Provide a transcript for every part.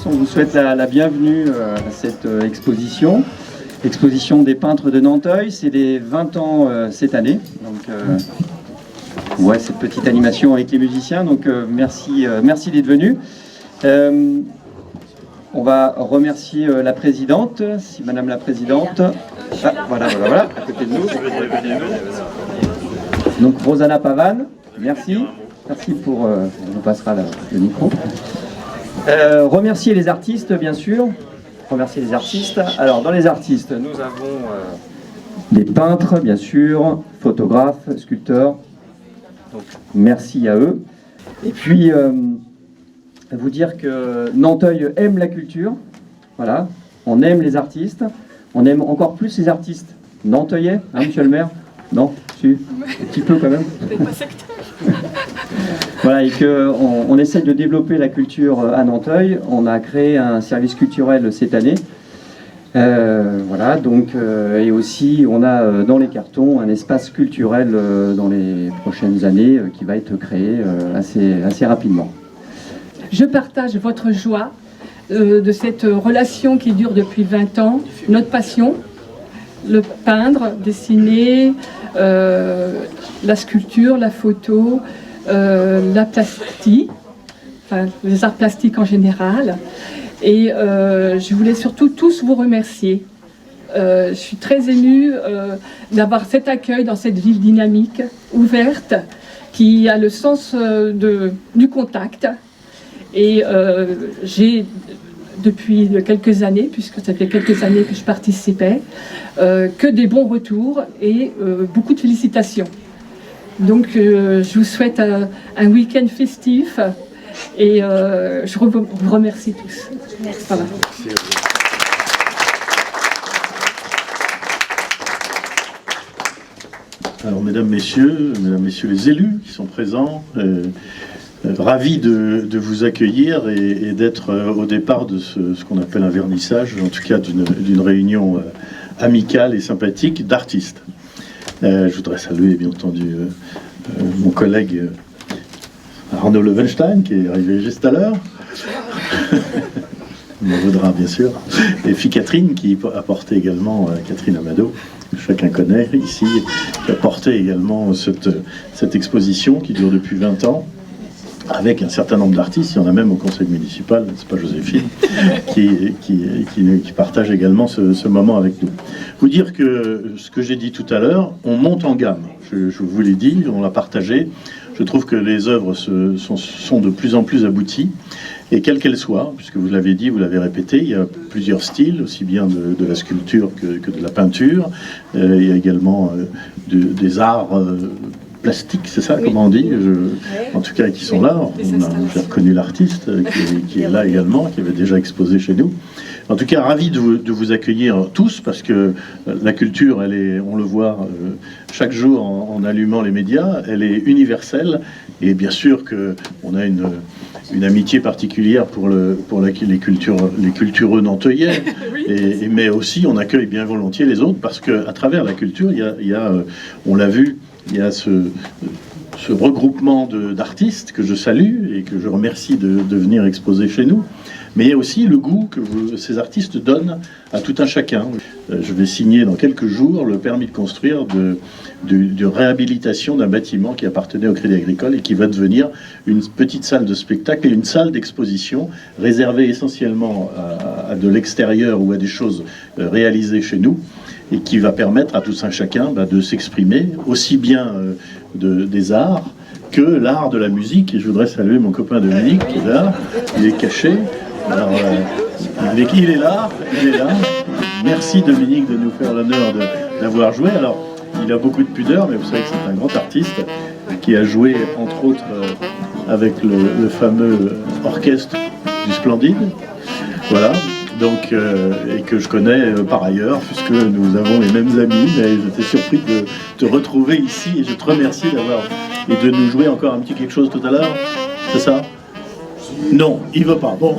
on vous souhaite la bienvenue à cette exposition. Exposition des peintres de Nanteuil, c'est les 20 ans cette année. Donc, ouais, cette petite animation avec les musiciens. Donc, merci d'être venus. On va remercier la présidente, si Madame la Présidente. Ah, voilà, à côté de nous. Donc, Rosanna Pavane, merci. Merci pour... on vous passera le micro. Remercier les artistes, bien sûr. Remercier les artistes. Alors, dans les artistes, nous avons des peintres, bien sûr, photographes, sculpteurs. Donc, merci à eux. Et puis, vous dire que Nanteuil aime la culture. Voilà. On aime les artistes. On aime encore plus les artistes nanteuillais, hein, monsieur le maire? Non? Si, un petit peu quand même. Voilà, et qu'on essaie de développer la culture à Nanteuil. On a créé un service culturel cette année. Voilà, donc, et aussi on a dans les cartons un espace culturel dans les prochaines années qui va être créé assez rapidement. Je partage votre joie de cette relation qui dure depuis 20 ans, notre passion, le peindre, dessiner, la sculpture, la photo, la plastique, enfin les arts plastiques en général. Et je voulais surtout tous vous remercier. Je suis très émue d'avoir cet accueil dans cette ville dynamique, ouverte, qui a le sens du contact. Et j'ai, depuis quelques années, puisque ça fait quelques années que je participais, que des bons retours et beaucoup de félicitations. Donc je vous souhaite un week-end festif et je vous remercie tous. Merci. Voilà. Alors mesdames, messieurs les élus qui sont présents, ravi de vous accueillir et d'être au départ de ce qu'on appelle un vernissage, en tout cas d'une réunion amicale et sympathique d'artistes. Je voudrais saluer bien entendu mon collègue Arnaud Levenstein qui est arrivé juste à l'heure. On en voudra bien sûr. Et puis Catherine qui a porté également, Catherine Amado, que chacun connaît ici, qui a porté également cette exposition qui dure depuis 20 ans. Avec un certain nombre d'artistes, il y en a même au conseil municipal, n'est-ce pas Joséphine, qui partage également ce moment avec nous. Vous dire que ce que j'ai dit tout à l'heure, on monte en gamme. Je vous l'ai dit, on l'a partagé. Je trouve que les œuvres sont de plus en plus abouties, et quelles qu'elles soient, puisque vous l'avez dit, vous l'avez répété, il y a plusieurs styles, aussi bien de la sculpture que de la peinture. Il y a également des arts... plastique, c'est ça, oui. Comment on dit en tout cas, qui sont là. J'ai reconnu l'artiste qui est là également, qui avait déjà exposé chez nous. En tout cas, ravi de vous accueillir tous, parce que la culture, elle est, on le voit chaque jour en allumant les médias, elle est universelle, et bien sûr qu'on a une amitié particulière pour les cultureux nanteuillais, mais aussi on accueille bien volontiers les autres, parce qu'à travers la culture, il y a on l'a vu, il y a ce regroupement d'artistes que je salue et que je remercie de venir exposer chez nous. Mais il y a aussi le goût que ces artistes donnent à tout un chacun. Je vais signer dans quelques jours le permis de construire de réhabilitation d'un bâtiment qui appartenait au Crédit Agricole et qui va devenir une petite salle de spectacle et une salle d'exposition réservée essentiellement à de l'extérieur ou à des choses réalisées chez nous, et qui va permettre à tout un chacun de s'exprimer aussi bien des arts que l'art de la musique. Et je voudrais saluer mon copain Dominique qui est là, il est caché. Alors, il est là. Merci Dominique de nous faire l'honneur d'avoir joué. Alors, il a beaucoup de pudeur, mais vous savez que c'est un grand artiste qui a joué entre autres avec le fameux orchestre du Splendide. Voilà. Donc, et que je connais par ailleurs, puisque nous avons les mêmes amis, mais j'étais surpris de te retrouver ici, et je te remercie et de nous jouer encore un petit quelque chose tout à l'heure, c'est ça? Non, il veut pas, bon.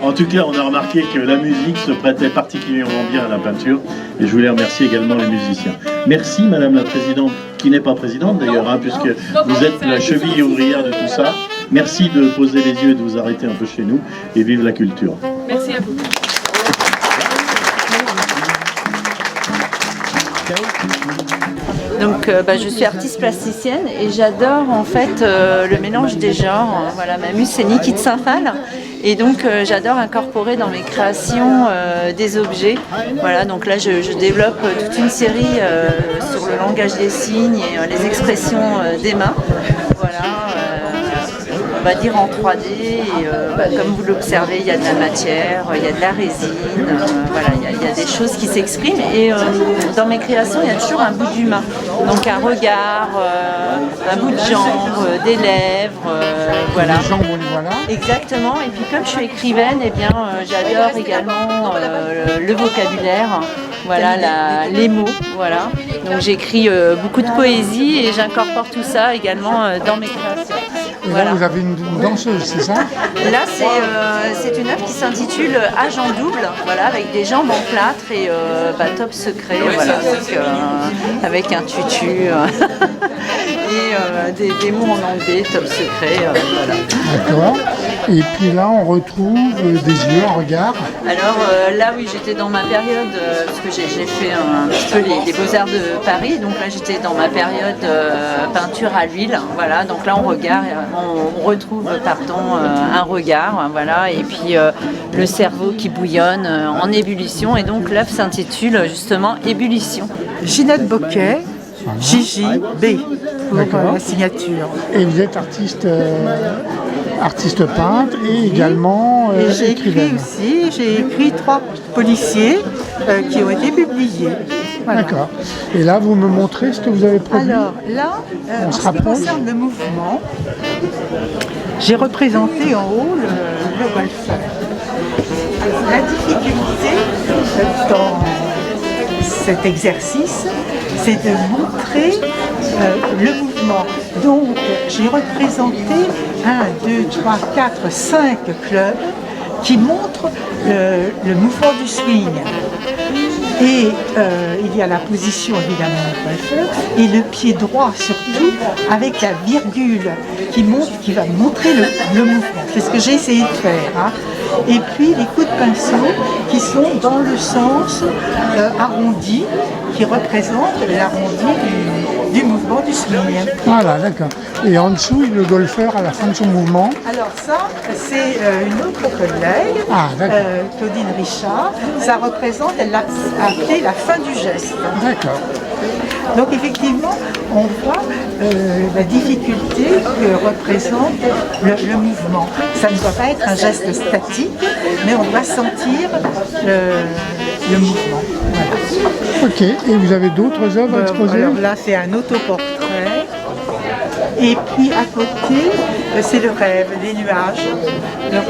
En tout cas, on a remarqué que la musique se prêtait particulièrement bien à la peinture, et je voulais remercier également les musiciens. Merci Madame la Présidente, qui n'est pas présidente d'ailleurs, puisque vous êtes la cheville ouvrière de tout ça. Merci de poser les yeux et de vous arrêter un peu chez nous, et vive la culture. Merci à vous. Donc je suis artiste plasticienne et j'adore en fait le mélange des genres. Voilà, ma muse c'est Niki de Saint-Phal et donc j'adore incorporer dans mes créations des objets. Voilà, donc là je développe toute une série sur le langage des signes et les expressions des mains. Voilà. On va dire en 3D, et, comme vous l'observez, il y a de la matière, il y a de la résine, voilà, il y a des choses qui s'expriment et dans mes créations, il y a toujours un bout d'humain, donc un regard, un bout de jambe, des lèvres, voilà. Les jambes, on les voit là. Exactement, et puis comme je suis écrivaine, eh bien, j'adore également le vocabulaire, voilà, les mots, voilà. Donc j'écris beaucoup de poésie et j'incorpore tout ça également dans mes créations. Et Voilà. là, vous avez une danseuse, c'est ça? Là, c'est une œuvre qui s'intitule Âge en double, voilà, avec des jambes en plâtre et top secret, voilà, donc, avec un tutu et des mots en anglais, top secret, voilà. D'accord. Et puis là, on retrouve des yeux, un regard. Alors là, oui, j'étais dans ma période, parce que j'ai fait un petit peu les Beaux-Arts de Paris, donc là, j'étais dans ma période peinture à l'huile, voilà, donc là, on retrouve un regard, voilà, et puis le cerveau qui bouillonne en ébullition, et donc l'œuvre s'intitule justement Ébullition. Ginette Boquet, Gigi B pour la signature. Et vous êtes artiste peintre et également Et j'ai écrit écrivaine. aussi, j'ai écrit 3 policiers qui ont été publiés. Voilà. D'accord. Et là, vous me montrez ce que vous avez produit. Alors là, On en se ce qui rapproche. concerne le mouvement, j'ai représenté en haut le golfeur. La difficulté dans cet exercice, c'est de montrer le mouvement. Donc, j'ai représenté 1, 2, 3, 4, 5 clubs qui montrent le mouvement du swing. Et il y a la position évidemment du golfeur et le pied droit surtout avec la virgule qui va montrer le mouvement. C'est ce que j'ai essayé de faire. Hein. Et puis les coups de pinceau qui sont dans le sens arrondi, qui représente l'arrondi du mouvement du swing. Voilà, d'accord. Et en dessous, le golfeur à la fin de son mouvement. Alors ça, c'est une autre collègue, Ah, d'accord. Claudine Richard. Ça représente, elle l'a appelé la fin du geste. D'accord. Donc effectivement, on voit la difficulté que représente le mouvement. Ça ne doit pas être un geste statique, mais on doit sentir le mouvement. Voilà. Ok. Et vous avez d'autres œuvres exposées? Alors là, c'est un autoportrait. Et puis à côté, c'est le rêve, les nuages. Le rêve.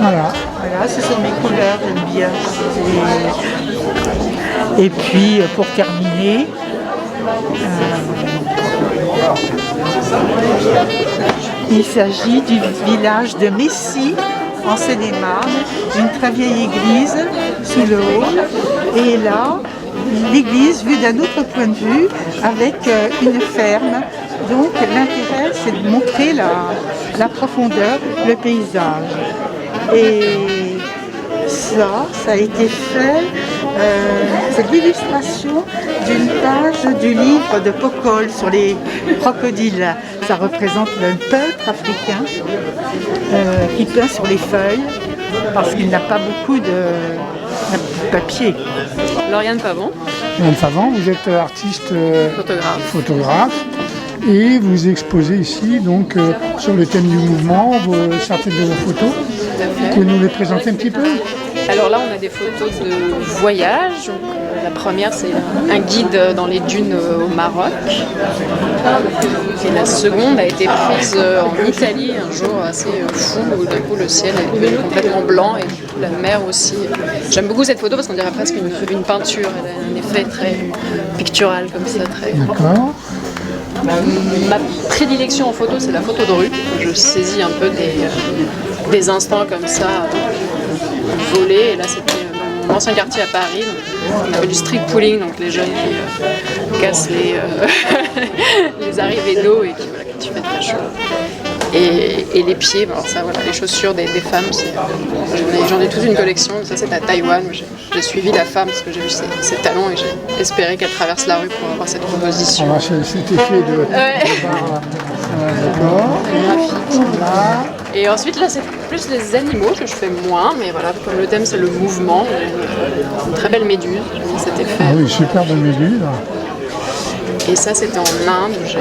Voilà. Voilà, ce sont mes couleurs, j'aime bien. Et puis, pour terminer, il s'agit du village de Messy, en Seine-et-Marne, une très vieille église sous le haut. Et là, l'église vue d'un autre point de vue, avec une ferme. Donc l'intérêt, c'est de montrer la profondeur, le paysage. Et ça a été fait, c'est l'illustration d'une page du livre de Pocoll sur les crocodiles. Ça représente le peuple africain qui peint sur les feuilles parce qu'il n'a pas beaucoup de papier. Lauriane Pavon, Madame Favant, vous êtes artiste photographe. et vous exposez ici donc sur le thème du mouvement certaines de vos photos. Vous pouvez nous les présenter un petit peu? Alors là, on a des photos de voyage. Donc, la première, c'est un guide dans les dunes au Maroc. Et la seconde a été prise en Italie un jour assez fou où d'un coup le ciel est devenu complètement blanc et du coup la mer aussi. J'aime beaucoup cette photo parce qu'on dirait presque une peinture. Elle a un effet très pictural comme ça. Très... D'accord. Ma prédilection en photo, c'est la photo de rue. Je saisis un peu des instants comme ça, volés. Et là, c'était dans mon ancien quartier à Paris. Donc, on avait du street pulling, donc les jeunes qui cassent les arrivées d'eau et qui tu fais très chaud. Et les pieds, alors ça voilà, les chaussures des femmes, j'en ai toute une collection, ça c'est à Taïwan, où j'ai suivi la femme parce que j'ai vu ses talons et j'ai espéré qu'elle traverse la rue pour avoir cette composition. On va cet effet de barre. D'accord. Et ensuite là c'est plus les animaux que je fais moins, mais voilà, comme le thème c'est le mouvement, j'ai une très belle méduse, j'ai mis cet effet. Ah oui, super belle méduse. Et ça c'était en Inde, où j'ai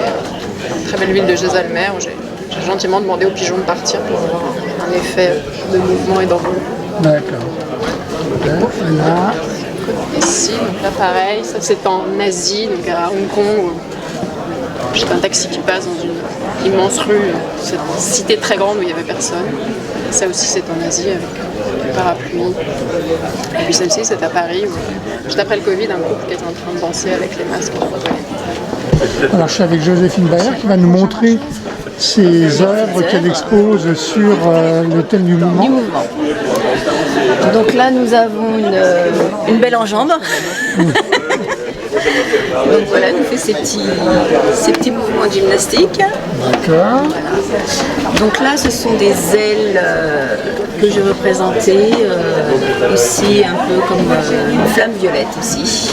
une très belle ville de Jaisalmer, où j'ai gentiment demandé aux pigeons de partir pour avoir un effet de mouvement et d'envol. D'accord. Là. Ici, donc là pareil, ça c'est en Asie, donc à Hong Kong, où j'ai un taxi qui passe dans une immense rue, cette cité très grande où il n'y avait personne. Ça aussi c'est en Asie avec le parapluie. Et puis celle-ci c'est à Paris, où juste après le Covid, un couple qui était en train de danser avec les masques. Alors je suis avec Joséphine Bayer qui va nous montrer ses œuvres qu'elle expose sur le thème du mouvement. Donc là, nous avons une belle enjambe. Donc voilà, nous fait ces petits mouvements de gymnastique. D'accord. Voilà. Donc là, ce sont des ailes que je représentais aussi un peu comme une flamme violette aussi.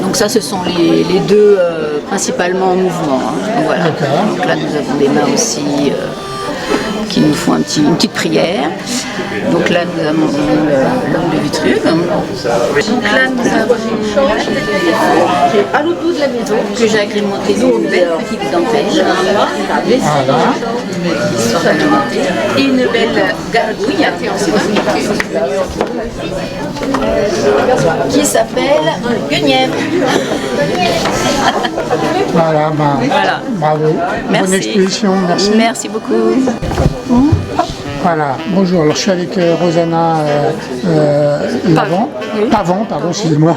Donc ça, ce sont les deux principalement en mouvement. Hein. Donc, voilà. Donc là, nous avons des mains aussi qui nous font une petite prière. Donc là, nous avons l'homme de Vitruve. Donc là, nous avons à l'autre bout de la maison que j'ai agrémenté d'une belle petite dentelle. Et une belle gargouille qui s'appelle Guenièvre. Voilà, Voilà. Bravo. Merci. Bonne exposition, merci. Merci beaucoup. Voilà, bonjour, alors je suis avec Rosanna Pavant, pardon, excusez-moi,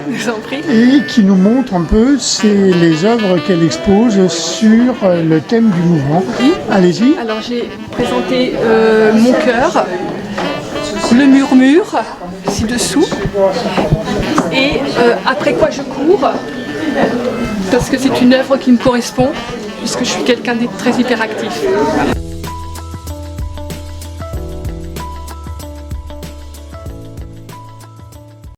et qui nous montre un peu les œuvres qu'elle expose sur le thème du mouvement. Allez-y. Alors j'ai présenté mon cœur, le murmure, ci-dessous, et après quoi je cours, parce que c'est une œuvre qui me correspond, puisque je suis quelqu'un de très hyperactif.